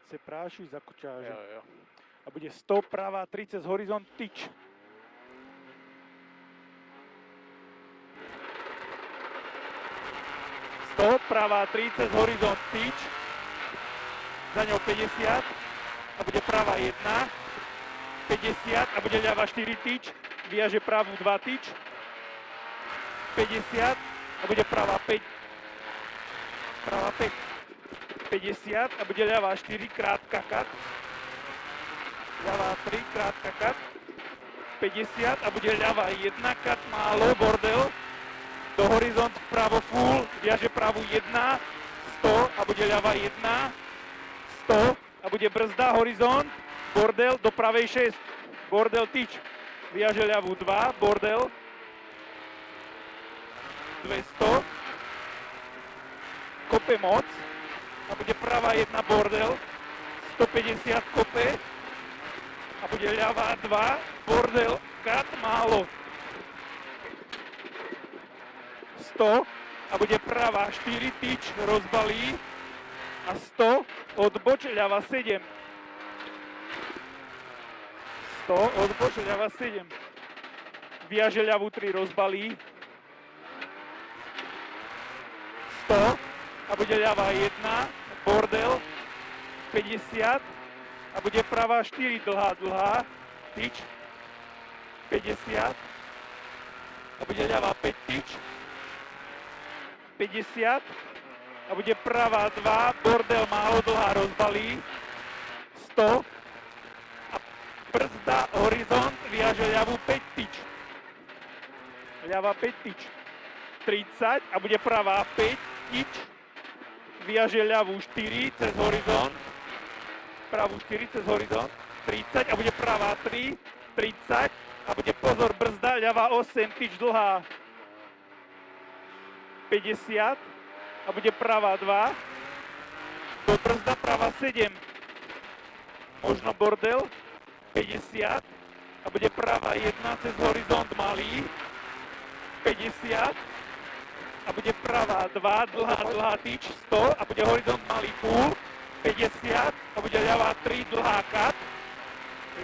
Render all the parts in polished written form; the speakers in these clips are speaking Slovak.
Ať se práši za kočáže. Jo. A bude 100 pravá, 30 horizont, tyč. Pravá 30, horizont, tyč. Za ňou 50 a bude pravá 1. 50 a bude ľava 4, tyč. Viaže pravú 2, tyč. 50 a bude pravá 5. Pravá 5. 50 a bude ľavá 4, krátka kat. Ľavá 3, krátka kat. 50 a bude ľavá 1, kat málo, bordel. Do horizont vpravo full, viaže pravú 1, 100 a bude ľava 1, 100 a bude brzda, horizont, bordel, do pravej 6, bordel, tyč, viaže ľavú 2, bordel, 200, kope moc a bude pravá 1, bordel, 150 kope a bude ľavá 2, bordel, kat málo. 100 a bude pravá 4, tyč, rozbalí a 100 odboč, ľava 7. 100 odboč, ľava 7. Viaže ľavú 3, rozbalí. 100 a bude ľava 1, bordel, 50 a bude pravá 4, dlhá, tyč, 50 a bude ľava 5, tyč, 50 a bude pravá 2, bordel málo, dlhá, rozbalí, 100 a brzda, horizont, viaže ľavú 5, tyč, ľava 5, tyč, 30 a bude pravá 5, tyč, viaže ľavú 4 cez horizont, pravú 4 cez horizont, 30 a bude pravá 3, 30 a bude pozor, brzda, ľava 8, tyč, dlhá, 50 a bude pravá 2, do brzda pravá 7, možno bordel, 50 a bude pravá 1 cez horizont malý, 50 a bude pravá 2, dlhá, tyč, 100 a bude horizont malý full, 50 a bude ľavá 3, dlhá kat,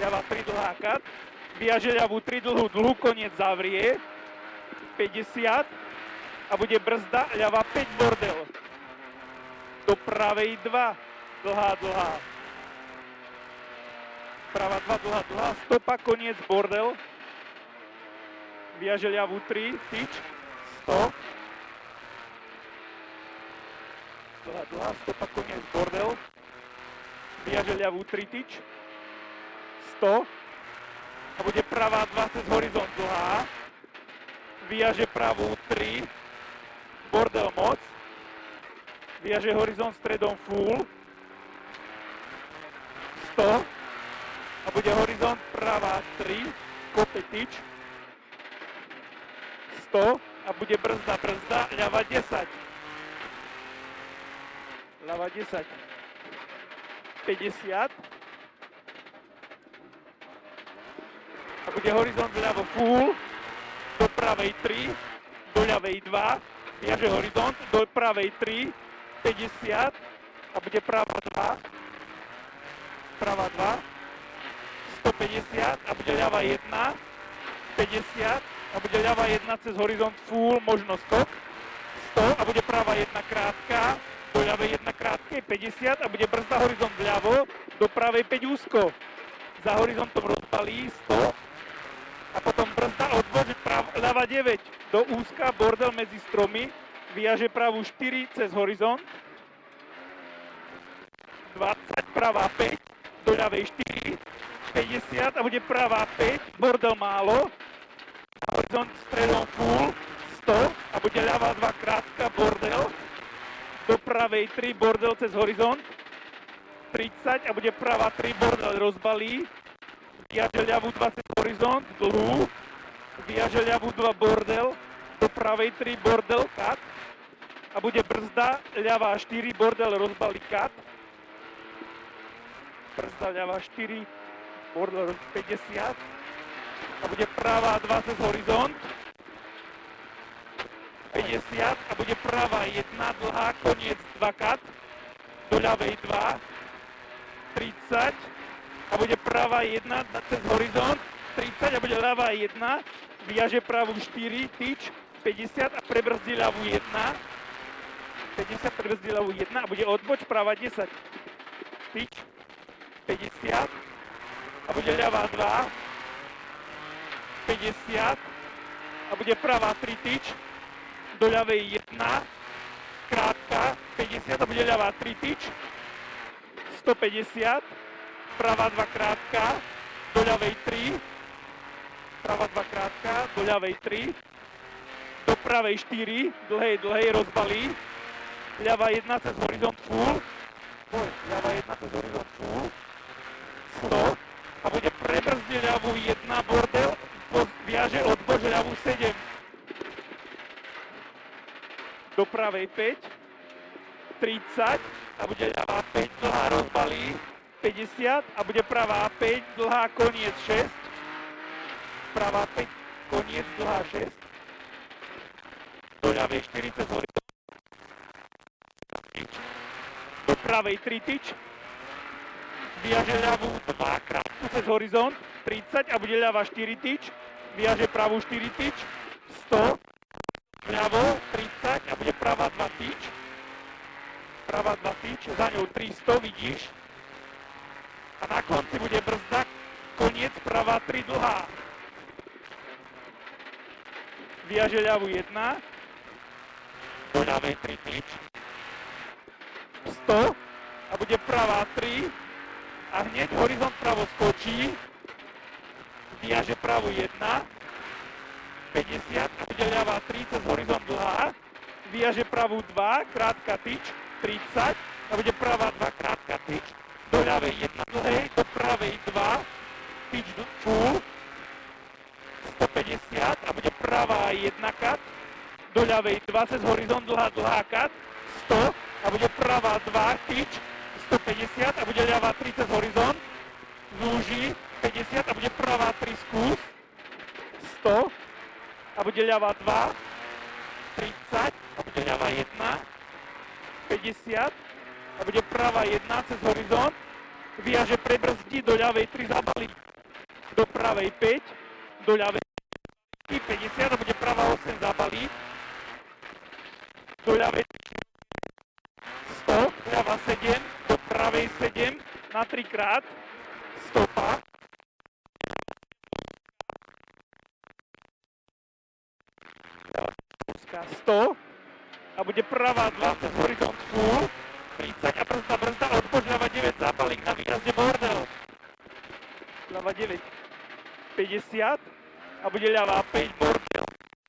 ľavá 3, dlhá kat, viaže ľavú 3, dlhú, koniec zavrie, 50 a bude brzda, ľava 5, bordel. Do pravej 2, dlhá. Pravá 2, dlhá, stopa, koniec, bordel. Viaže ľavú 3, tyč, 100. Dlhá, stopa, koniec, bordel. Viaže ľavú 3, tyč, 100. A bude pravá 2 cez horizont, dlhá. Viaže pravú 3, bordel moc, viaže horizont stredom full, 100 a bude horizont pravá 3, kope tyč, 100 a bude brzda, ľava 10, ľava 10, 50 a bude horizont ľavo full, do pravej 3, do ľavej 2, viaže horizont, do pravej 3, 50 a bude pravá 2, 150 a bude ľava 1, 50 a bude ľava 1 cez horizont full, možno skok, 100 a bude pravá 1 krátka, do ľavej 1 krátke, 50 a bude brzda, horizont vľavo, do pravej 5 úzko, za horizontom rozbalí, 100 a potom brzda, odboč, ľava 9, do úzka, bordel medzi stromy, viaže pravú 4 cez horizont, 20, pravá 5, do ľavej 4, 50 a bude pravá 5, bordel málo, horizont stredom full, 100 a bude ľavá 2 krátka, bordel, do pravej 3, bordel cez horizont, 30 a bude pravá 3, bordel rozbalí, viaže ľavú 2 cez horizont, dlhú, viaže ľavú 2, bordel, do pravej 3, bordel, kat a bude brzda, ľavá 4, bordel rozbalí, kat, brzda ľavá 4, bordel 50 a bude pravá 2 cez horizont, 50 a bude pravá 1, dlhá, koniec 2 kat, do ľavej 2, 30 a bude pravá 1 cez horizont, 30 a bude ľavá 1, viaže pravú 4, tyč, 50 a prebrzdí ľavú 1, 50 prebrzdí ľavú 1 a bude odboč pravá 10, tyč, 50 a bude ľavá 2, 50 a bude pravá 3 tyč, do ľavej 1, krátka, 50 a bude ľavá 3 tyč, 150, pravá 2 krátka, do ľavej 3, pravá 2 krátka, do ľavej 3, do pravej 4, dlhej rozbalí, ľavá 1 cez horizont full, ľavá 1 cez horizont full, 100 a bude prebrzdiť ľavú 1, bordel, viaže odboč ľavú 7, do pravej 5, 30 a bude ľavá 5, dlhá rozbalí, 50 a bude pravá 5, dlhá koniec 6, pravá 5, koniec, dlhá 6, do ľavej 4 cez horizont, do pravej 3 tyč, viaže ľavú 2 krátku cez horizont, 30 a bude ľavá 4 tyč, viaže pravú 4 tyč, 100, ľavo 30 a bude pravá 2 tyč, pravá 2 tyč, za ňou 300, vidíš, a na konci bude brzda, koniec, pravá 3 dlhá. Viaže ľavú 1, do ľavej 3 tyč, 100 a bude pravá 3 a hneď horizont pravo skočí, viaže pravú 1, 50 a bude ľavá 3 cez horizont dlhá, viaže pravú 2, krátka tyč, 30 a bude pravá 2, krátka tyč, do ľavej 1 dlhej, do pravej 2, tyč full, 150 a bude pravá 1 kat, do ľavej 2 cez horizont dlhá kat, 100 a bude pravá 2 tyč, 150 a bude ľavá 3 cez horizont, zúži, 50 a bude pravá 3 skús, 100 a bude ľavá 2, 30 a bude ľavá 1, 50 a bude pravá 1 cez horizont, viaže prebrzdí, do ľavej 3 zabalí, do pravej 5, do ľavej 50 a bude pravá 8 zabalí, do ľavej 100, ľavá 7, do pravej 7, na 3 krát, stopa, ľavá 100 a bude pravá 2 cez horizont full, 30 a brzda, odboč ľavá 9, zábalík na výjazde bordel, ľavá 9, 50 a bude ľavá 5, bordel,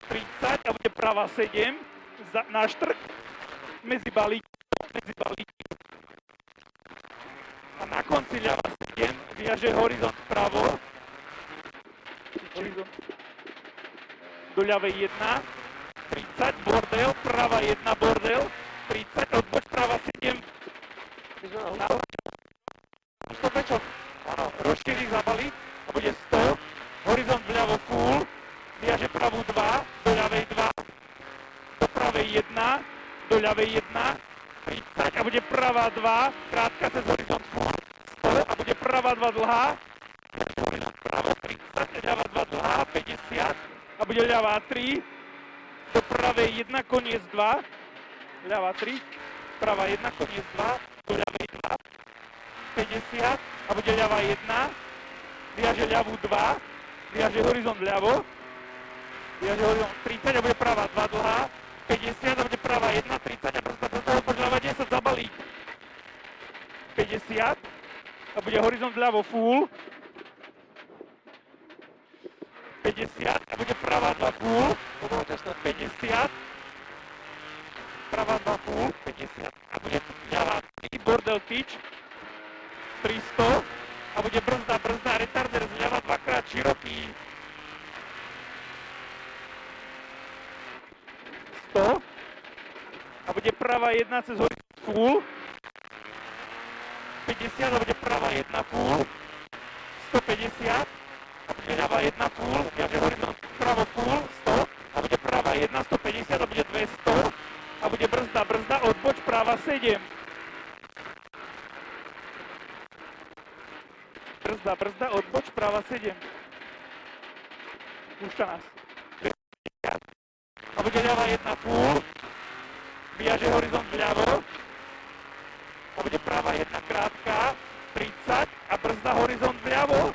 30 a bude pravá 7, na štrk, medzi balíky, a na konci ľavá 7, viaže horizont vpravo, do ľavej 1, 30, bordel, pravá 1, bordel, 30, odboč pravá 7, stopečok, áno, rozšíri zabalík a bude 100, horizont vľavo full, viaže pravú 2, do ľavej 2, do pravej 1, do ľavej 1, 30 a bude pravá 2, krátka cez horizont full, 100 a bude pravá 2 dlhá, horizont pravo 30, ľavá 2 dlhá, 50 a bude ľavá 3, do pravej 1, koniec 2, ľavá 3, pravá 1, koniec 2, do ľavej 2, 50 a bude ľavá 1, viaže ľavú 2, viaže horizont vľavo, viaže horizont 30 a bude pravá 2 dlhá, 50 a bude pravá 1, 30 a brzda, odboč ľavá 10, zabalík, 50 a bude horizont vľavo full, 50 a bude pravá 2 full, 50, pravá 2 full, 50 a bude ľavá 3, bordel tyč, 300 a bude brzda, retarder zľava 2-krát široký, 100 a bude pravá 1 cez horizont full, 50 a bude pravá 1 full, 150 a bude ľavá 1 full, viaže horizont pravo full, 100 a bude pravá 1, 150 a bude 200 a bude brzda, odboč práva 7. brzda, odboč, práva 7. Púšťa nás. A bude ľava 1 full. Vyjaže horizont vľavo. A bude práva 1 krátka. 30 a brzda horizont vľavo.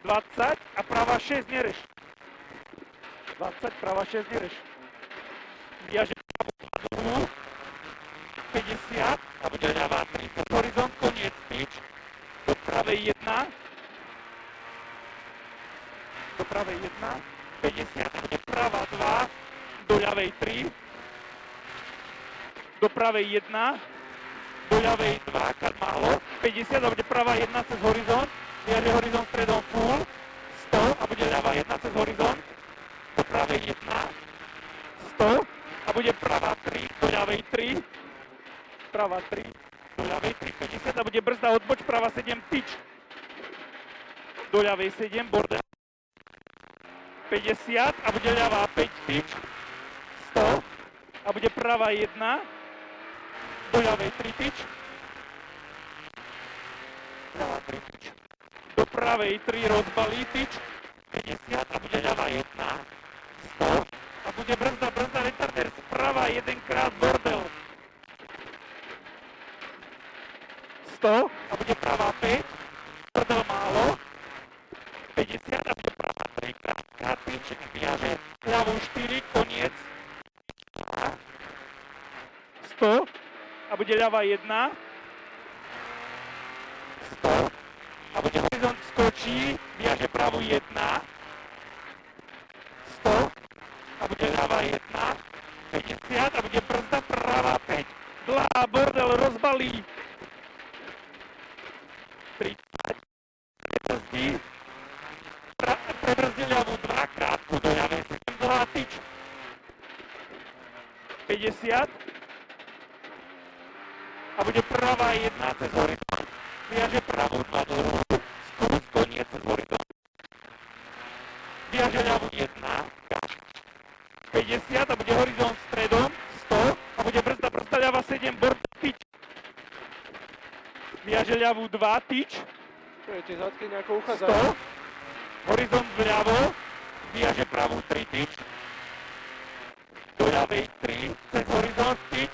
20 a práva 6 nereš. 20, práva 6 nereš. Vyjaže pravú 50 a bude ľavá 30. Horizont, koniec, pič. Do pravej 1. Do pravej 1. 50 a bude práva 2. Do ľavej 3. Do pravej 1. Do ľavej 2, kad málo. 50 a bude pravá 1 cez horizont. Vyjaže horizont stredom full. 100 a bude ľavá 1 cez horizont. Do pravej 1. 100 a bude pravá 3. Do ľavej 3. Pravá 3. Do ľavej 3. 50 a bude brzda odboč. Pravá 7 tyč. Do ľavej 7. Bordel. 50 a bude ľavá 5 tyč. 100 a bude pravá 1. Do ľavej 3 tyč. Ľavá 3 tyč. Do pravej 3 rozbalí tyč. 50 a bude ľavá 1. 100 a bude brzda retarder. Sprava 1 krát bordel. 100 a bude pravá 5. Bordel málo. 50 a bude pravá 3 krát tyč. Vyjaže ľavú 4, koniec. 100 a bude ľava 1. 100 a bude horizont skočí, vyjaže pravú 1. 100 a bude ľava 1. 50 a bude brzda pravá 5. Dlhá bordel rozbalí. 30. Prebrzdí ľavú 2 krátku do ľavej 7. Dlhá tyč. 50 a bude pravá 1 cez horizont. Vyjaže pravú 2 dlhú. Skús, koniec cez horizont. Vyjaže ľavú 1. 50 a bude horizont stredom. 100 a bude brzda ľava 7. Bord tyč. Vyjaže ľavú 2 tyč. Čo je, ti zadky nejako uchádza? 100. Horizont vľavo. Vyjaže pravú 3 tyč. Do ľavej 3. Cez horizont tyč.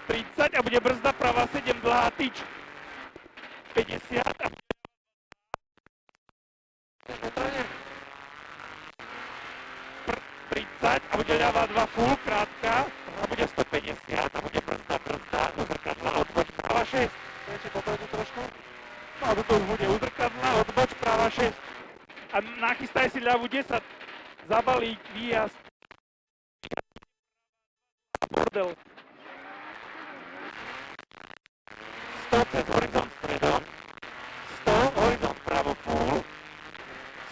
30 a bude brzda pravá 7 dlhá tyč. 50 a 30 a bude ľavá 2 full krátka a bude 150 a bude brzda do zrkadla odboč práva 6. Viete popredu trošku? No a to už bude u zrkadla odboč práva 6. A nachystaj si ľavú 10. Zabalík, výjazd. Bordel. 100 cez horizont stredom. 100, horizont pravo full.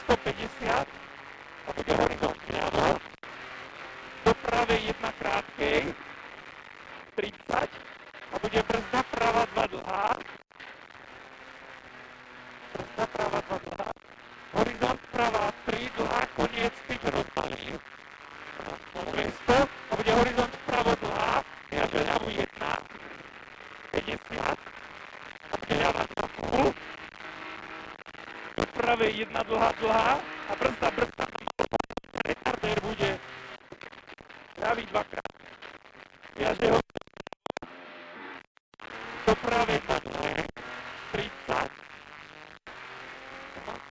150 a bude horizont vľavo. Do pravej 1 krátkej. 30 a bude brzda prava 2 dlhá. Brzda prava 2 dlhá. Horizont prava 3 dlhá, koniec tyč rozbalí. 100 a bude horizont vpravo dlhá. Vyjaže ľavú 1. 50 a bude ľava 2 full. Do pravej 1 dlhá a brzda. Retarder bude ľavý 2 krát. Vyjaže ho do pravej 2 dlhé. 30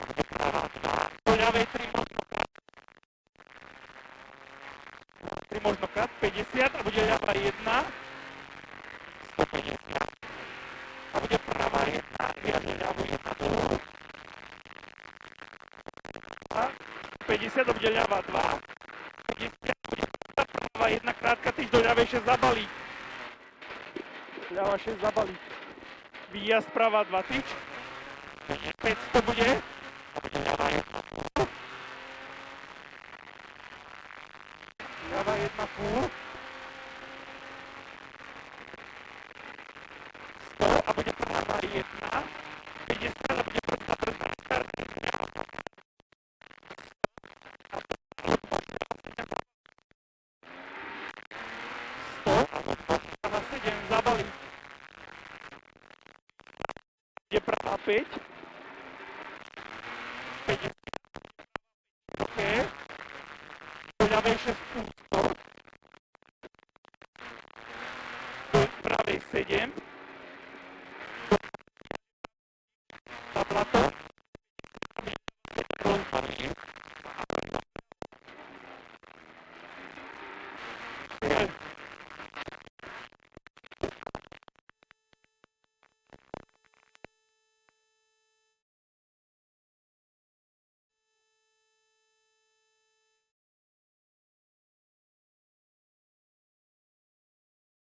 a bude pravá 2. Do ľavej 3 možnokrát. 3 možnokrát. 50 a bude ľavá 1. 150 a bude pravá 1. Vyjaže ľavú 1 dlhú. 50 a bude ľavá 2. 50 a bude pravá 1 krátka tyč do ľavej 6 zabalí. Ľava 6 zabalí. Výjazd pravá 2 tyč. 500 bude a bude ľavá 1 full. Ľavá 1 full. 100 a bude pravá 1. 50 a bude brzda. 100 a prava 7 zabalí. Je pravá 5. přes úzko. Do pravej 7.